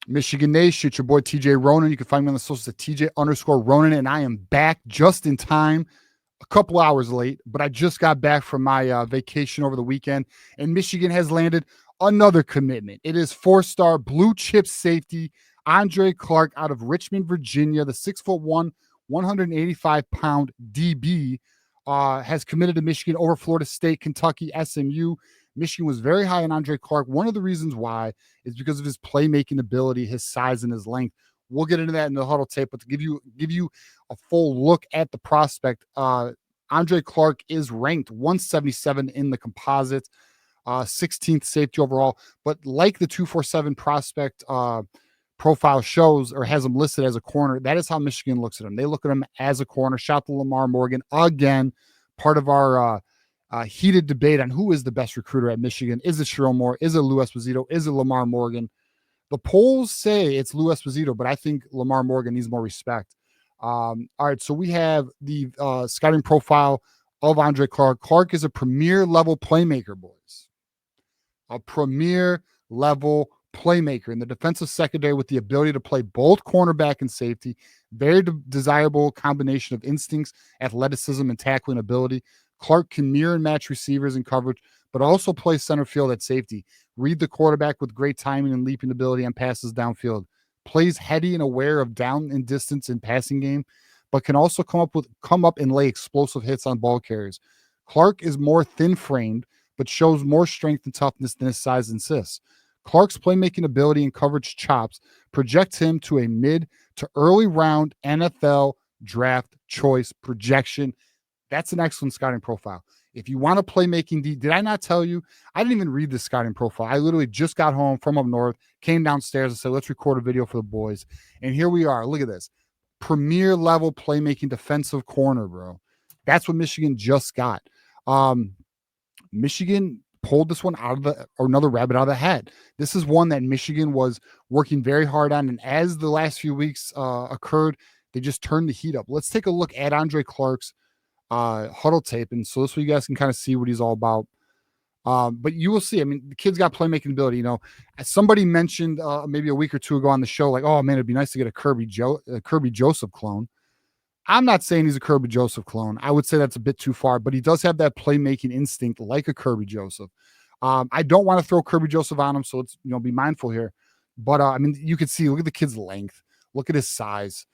Michigan Nation, it's your boy TJ Ronin. You can find me on the socials at TJ_Ronin, and I am back just in time, a couple hours late, but I just got back from my vacation over the weekend, and Michigan has landed another commitment. It is four-star blue chip safety Andre Clarke out of Richmond, Virginia, the 6'1", 185-pound DB. Has committed to Michigan over Florida State, Kentucky, SMU. Michigan was very high on Andre Clarke. One of the reasons why is because of his playmaking ability, his size, and his length. We'll get into that in the huddle tape, but to give you a full look at the prospect, Andre Clarke is ranked 177 in the composite, 16th safety overall. But like the 247 prospect profile shows or has him listed as a corner, that is how Michigan looks at him. They look at him as a corner. Shout out to Lamar Morgan again, part of our heated debate on who is the best recruiter at Michigan. Is it Sherrone Moore? Is it Lou Esposito? Is it Lamar Morgan? The polls say it's Lou Esposito, but I think Lamar Morgan needs more respect. All right, so we have the scouting profile of Andre Clarke. Clarke is a premier level playmaker, boys. A premier level playmaker in the defensive secondary with the ability to play both cornerback and safety. Very desirable combination of instincts, athleticism, and tackling ability. Clarke can mirror and match receivers in coverage, but also play center field at safety. Read the quarterback with great timing and leaping ability on passes downfield. Plays heady and aware of down and distance in passing game, but can also come up and lay explosive hits on ball carriers. Clarke is more thin-framed, but shows more strength and toughness than his size insists. Clarke's playmaking ability and coverage chops project him to a mid to early round NFL draft choice projection. That's an excellent scouting profile. If you want a playmaking did I not tell you? I didn't even read the scouting profile. I literally just got home from up north, came downstairs and said, let's record a video for the boys. And here we are. Look at this. Premier level playmaking defensive corner, bro. That's what Michigan just got. Michigan pulled this one or another rabbit out of the hat. This is one that Michigan was working very hard on. And as the last few weeks occurred, they just turned the heat up. Let's take a look at Andre Clarke's huddle tape. And so this way you guys can kind of see what he's all about. But you will see, I mean, the kid's got playmaking ability. You know, as somebody mentioned maybe a week or two ago on the show, like, oh man, it'd be nice to get a Kirby Joseph clone. I'm not saying he's a Kirby Joseph clone. I would say that's a bit too far, but he does have that playmaking instinct like a Kirby Joseph. I don't want to throw Kirby Joseph on him, so let's be mindful here. But I mean, you can see, look at the kid's length, look at his size.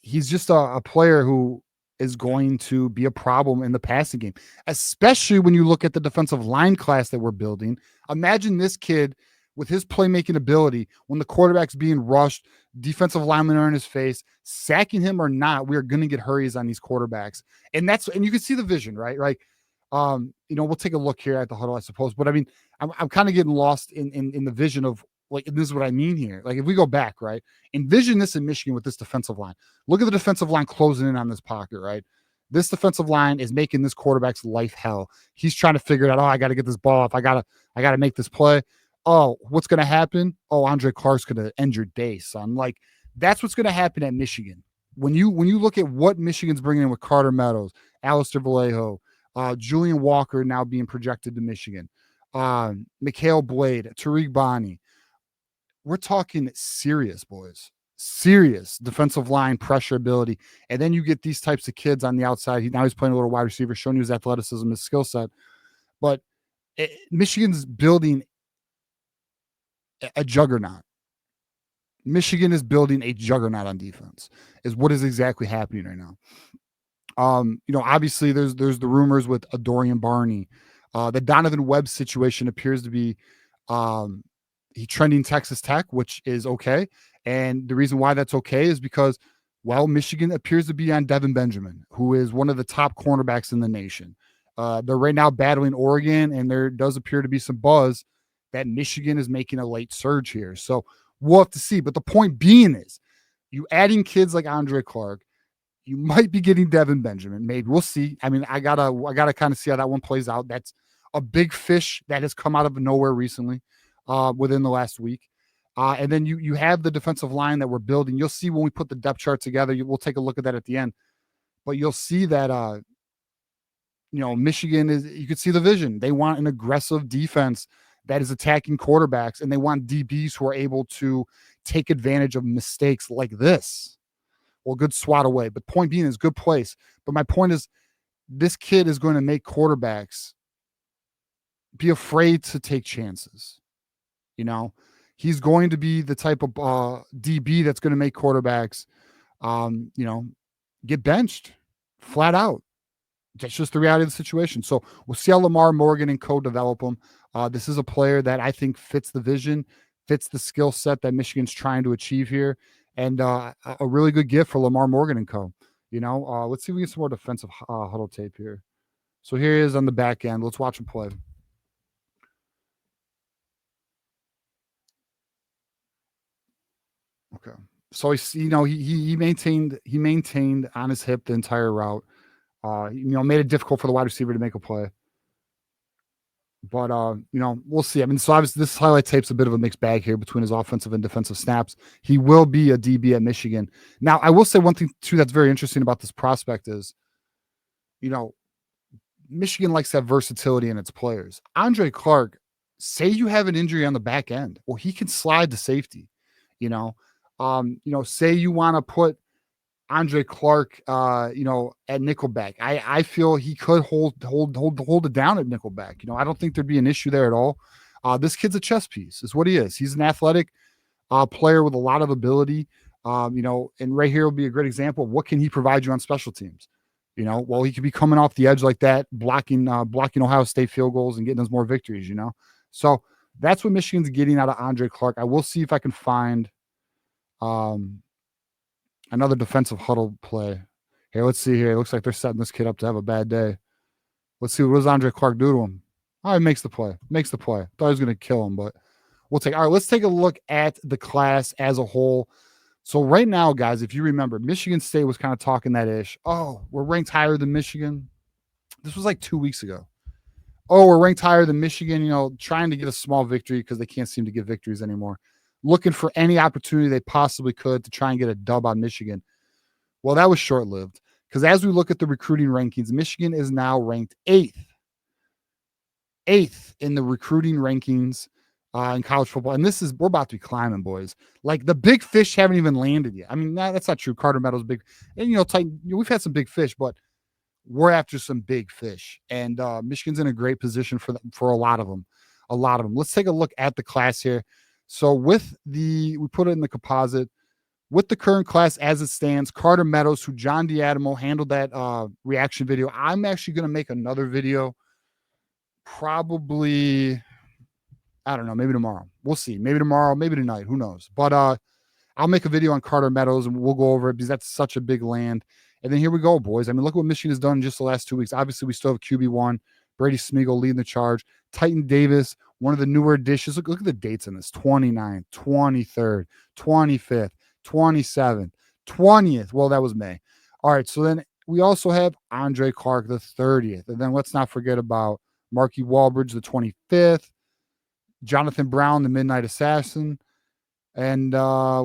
He's just a player who is going to be a problem in the passing game, especially when you look at the defensive line class that we're building. Imagine this kid with his playmaking ability when the quarterback's being rushed, defensive linemen are in his face, sacking him or not, we are going to get hurries on these quarterbacks. And you can see the vision, right? Like, we'll take a look here at the huddle, I suppose. But I mean, I'm kind of getting lost in the vision of, like, this is what I mean here. Like, if we go back, right, envision this in Michigan with this defensive line. Look at the defensive line closing in on this pocket, right? This defensive line is making this quarterback's life hell. He's trying to figure it out. Oh, I got to get this ball off. I gotta make this play. Oh, what's going to happen? Oh, Andre Clarke's going to end your day, son. Like, that's what's going to happen at Michigan. When you look at what Michigan's bringing in with Carter Meadows, Alistair Vallejo, Julian Walker now being projected to Michigan, Mikhail Blade, Tariq Bani, we're talking serious, boys. Serious defensive line pressure ability. And then you get these types of kids on the outside. Now he's playing a little wide receiver, showing you his athleticism, his skill set. But Michigan's building a juggernaut. Michigan is building a juggernaut on defense, is what is exactly happening right now. Obviously there's the rumors with Adorian Barney. The Donovan Webb situation appears to be he trending Texas Tech, which is okay. And the reason why that's okay is because, well, Michigan appears to be on Devin Benjamin, who is one of the top cornerbacks in the nation. They're right now battling Oregon, and there does appear to be some buzz that Michigan is making a late surge here. So we'll have to see. But the point being is, you adding kids like Andre Clarke, you might be getting Devin Benjamin. Maybe we'll see. I mean, I gotta kind of see how that one plays out. That's a big fish that has come out of nowhere recently, within the last week. And then you have the defensive line that we're building. You'll see when we put the depth chart together. We'll take a look at that at the end. But you'll see that Michigan is. You could see the vision. They want an aggressive defense that is attacking quarterbacks, and they want DBs who are able to take advantage of mistakes like this. Well, good swat away. But point being is good place. But my point is this kid is going to make quarterbacks be afraid to take chances. You know, he's going to be the type of DB that's going to make quarterbacks, you know, get benched flat out. That's just the reality of the situation. So we'll see how Lamar Morgan and co develop him. This is a player that I think fits the vision, fits the skill set that Michigan's trying to achieve here, and a really good gift for Lamar Morgan and co. You know, let's see if we get some more defensive huddle tape here. So here he is on the back end. Let's watch him play. Okay. So he's, you know, he maintained on his hip the entire route. You know, made it difficult for the wide receiver to make a play. But you know, we'll see. I mean, so obviously this highlight tape's a bit of a mixed bag here between his offensive and defensive snaps. He will be a DB at Michigan. Now, I will say one thing too that's very interesting about this prospect is, you know, Michigan likes to have versatility in its players. Andre Clarke, say you have an injury on the back end, well, he can slide to safety. You know, say you want to put Andre Clarke, you know, at nickelback. I feel he could hold it down at nickelback. You know, I don't think there'd be an issue there at all. This kid's a chess piece, is what he is. He's an athletic player with a lot of ability. You know, and right here will be a great example of what can he provide you on special teams. You know, well, he could be coming off the edge like that, blocking Ohio State field goals and getting us more victories. You know, so that's what Michigan's getting out of Andre Clarke. I will see if I can find another defensive huddle play. Here, let's see here. It looks like they're setting this kid up to have a bad day. Let's see, what does Andre Clarke do to him? Oh, he makes the play. Thought he was going to kill him, but we'll take. All right, let's take a look at the class as a whole. So right now, guys, if you remember, Michigan State was kind of talking that ish. Oh, we're ranked higher than Michigan. This was like 2 weeks ago. Oh, we're ranked higher than Michigan, you know, trying to get a small victory because they can't seem to get victories anymore. Looking for any opportunity they possibly could to try and get a dub on Michigan. Well, that was short-lived because as we look at the recruiting rankings, Michigan is now ranked eighth in the recruiting rankings in college football. And we're about to be climbing, boys. Like the big fish haven't even landed yet. I mean, that's not true. Carter Meadows big. And, you know, we've had some big fish, but we're after some big fish. And Michigan's in a great position for a lot of them. Let's take a look at the class here. So we put it in the composite. With the current class as it stands, Carter Meadows, who John D'Adamo handled that reaction video. I'm actually going to make another video probably, I don't know, maybe tomorrow. We'll see. Maybe tomorrow, maybe tonight. Who knows? But I'll make a video on Carter Meadows and we'll go over it because that's such a big land. And then here we go, boys. I mean, look what Michigan has done in just the last 2 weeks. Obviously, we still have QB1, Brady Smeagol leading the charge. Titan Davis, one of the newer additions. Look at the dates in this: 29th, 23rd, 25th, 27th, 20th. Well, that was May. All right, so then we also have Andre Clarke, the 30th. And then let's not forget about Marky Walbridge, the 25th. Jonathan Brown, the Midnight Assassin. And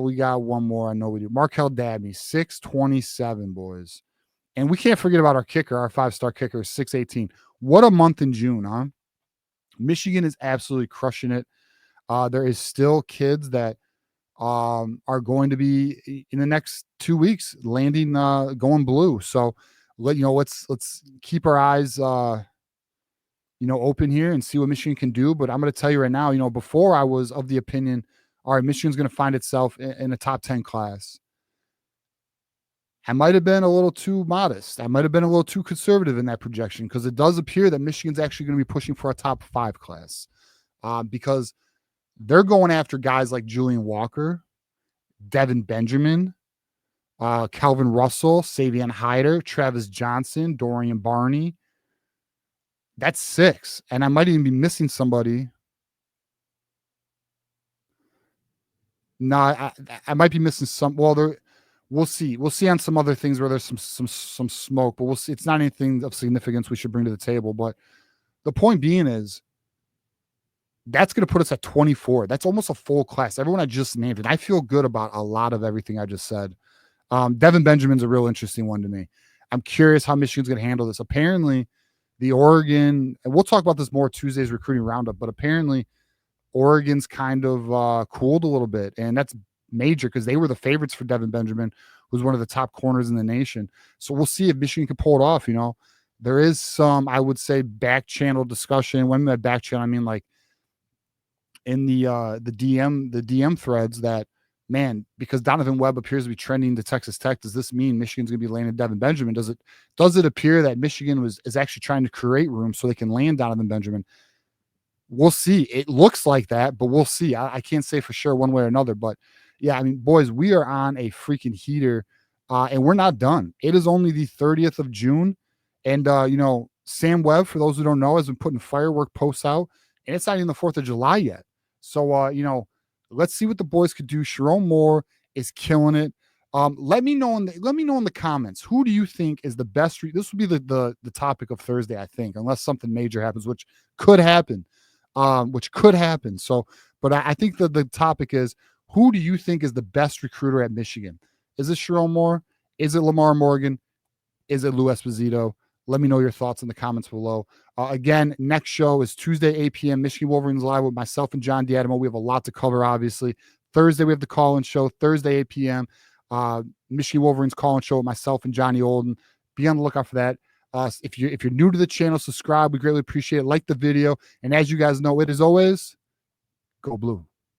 we got one more. I know we do. Markel Dabney, 627, boys. And we can't forget about our kicker, our 5-star kicker, 618. What a month in June, huh? Michigan is absolutely crushing it. There is still kids that are going to be in the next 2 weeks landing, going blue. So let's keep our eyes open here and see what Michigan can do. But I'm going to tell you right now, before I was of the opinion, all right, Michigan's going to find itself in a top 10 class. I might have been a little too modest. I might have been a little too conservative in that projection because it does appear that Michigan's actually going to be pushing for a top 5 class because they're going after guys like Julian Walker, Devin Benjamin, Calvin Russell, Savion Hyder, Travis Johnson, Dorian Barney. That's 6. And I might even be missing somebody. No, I might be missing some. Well, we'll see. We'll see on some other things where there's some smoke, but we'll see. It's not anything of significance we should bring to the table. But the point being is that's going to put us at 24. That's almost a full class. Everyone I just named, and I feel good about a lot of everything I just said. Devin Benjamin's a real interesting one to me. I'm curious how Michigan's going to handle this. Apparently, the Oregon, and we'll talk about this more Tuesday's recruiting roundup, but apparently Oregon's kind of cooled a little bit, and that's major because they were the favorites for Devin Benjamin, who's one of the top corners in the nation. So we'll see if Michigan can pull it off. There is some, I would say, back channel discussion. When I mean back channel, I mean like in the DM threads that, man, because Donovan Webb appears to be trending to Texas Tech, does this mean Michigan's going to be landing Devin Benjamin? Does it appear that Michigan is actually trying to create room so they can land Donovan Benjamin? We'll see. It looks like that, but we'll see. I can't say for sure one way or another. But yeah, I mean, boys, we are on a freaking heater, and we're not done. It is only the 30th of June, and Sam Webb, for those who don't know, has been putting firework posts out, and it's not even the 4th of July yet. So let's see what the boys could do. Sharon Moore is killing it. Let me know in the comments, who do you think is the best? This would be the topic of Thursday, I think, unless something major happens, which could happen. So, but I think that the topic is, who do you think is the best recruiter at Michigan? Is it Sharon Moore? Is it Lamar Morgan? Is it Lou Esposito? Let me know your thoughts in the comments below. Again, next show is Tuesday, 8 p.m. Michigan Wolverines Live with myself and John Diadamo. We have a lot to cover, obviously. Thursday, we have the call-in show. Thursday, 8 p.m. Michigan Wolverines call-in show with myself and Johnny Olden. Be on the lookout for that. If you're new to the channel, subscribe. We greatly appreciate it. Like the video. And as you guys know, it is always, go blue.